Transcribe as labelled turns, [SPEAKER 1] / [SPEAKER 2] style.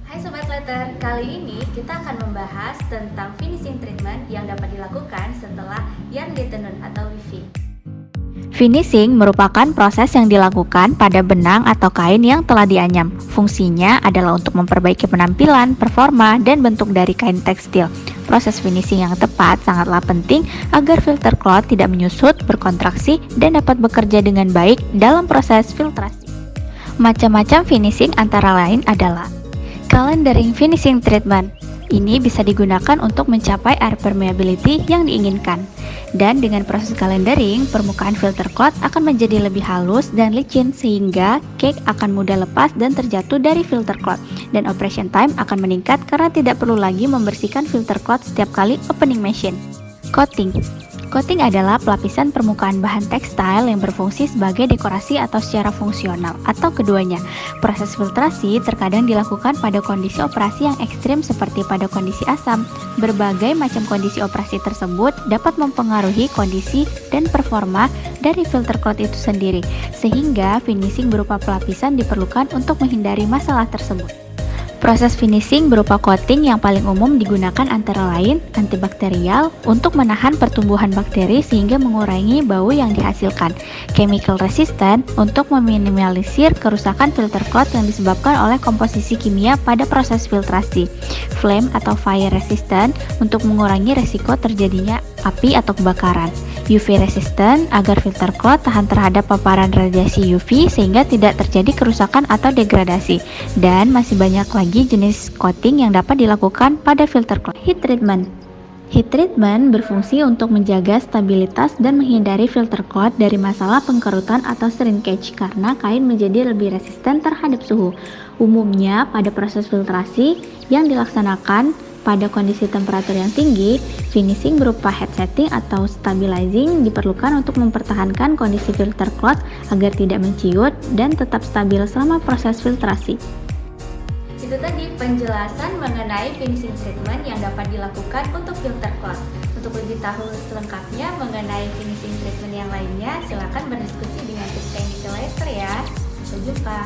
[SPEAKER 1] Hai Sobat Letter, kali ini kita akan membahas tentang finishing treatment yang dapat dilakukan setelah yarn ditenun atau weaving.
[SPEAKER 2] Finishing merupakan proses yang dilakukan pada benang atau kain yang telah dianyam. Fungsinya adalah untuk memperbaiki penampilan, performa, dan bentuk dari kain tekstil. Proses finishing yang tepat sangatlah penting agar filter cloth tidak menyusut, berkontraksi, dan dapat bekerja dengan baik dalam proses filtrasi. Macam-macam finishing antara lain adalah calendering finishing treatment. Ini bisa digunakan untuk mencapai air permeability yang diinginkan. Dan dengan proses calendering, permukaan filter cloth akan menjadi lebih halus dan licin sehingga cake akan mudah lepas dan terjatuh dari filter cloth. Dan operation time akan meningkat karena tidak perlu lagi membersihkan filter cloth setiap kali opening machine. Coating. Coating adalah pelapisan permukaan bahan tekstil yang berfungsi sebagai dekorasi atau secara fungsional, atau keduanya. Proses filtrasi terkadang dilakukan pada kondisi operasi yang ekstrim seperti pada kondisi asam. Berbagai macam kondisi operasi tersebut dapat mempengaruhi kondisi dan performa dari filter cloth itu sendiri, sehingga finishing berupa pelapisan diperlukan untuk menghindari masalah tersebut. Proses finishing berupa coating yang paling umum digunakan antara lain antibakterial untuk menahan pertumbuhan bakteri sehingga mengurangi bau yang dihasilkan, chemical resistant untuk meminimalisir kerusakan filter cloth yang disebabkan oleh komposisi kimia pada proses filtrasi, flame atau fire resistant untuk mengurangi resiko terjadinya api atau kebakaran, UV resistant agar filter cloth tahan terhadap paparan radiasi UV sehingga tidak terjadi kerusakan atau degradasi, dan masih banyak lagi jenis coating yang dapat dilakukan pada filter cloth. Heat treatment. Heat treatment berfungsi untuk menjaga stabilitas dan menghindari filter cloth dari masalah pengkerutan atau shrinkage karena kain menjadi lebih resisten terhadap suhu. Umumnya pada proses filtrasi yang dilaksanakan pada kondisi temperatur yang tinggi, finishing berupa heat setting atau stabilizing diperlukan untuk mempertahankan kondisi filter cloth agar tidak menciut dan tetap stabil selama proses filtrasi.
[SPEAKER 1] Itu tadi penjelasan mengenai finishing treatment yang dapat dilakukan untuk filter cloth. Untuk lebih tahu selengkapnya mengenai finishing treatment yang lainnya, silakan berdiskusi dengan tim teknik Letter ya. Sampai jumpa.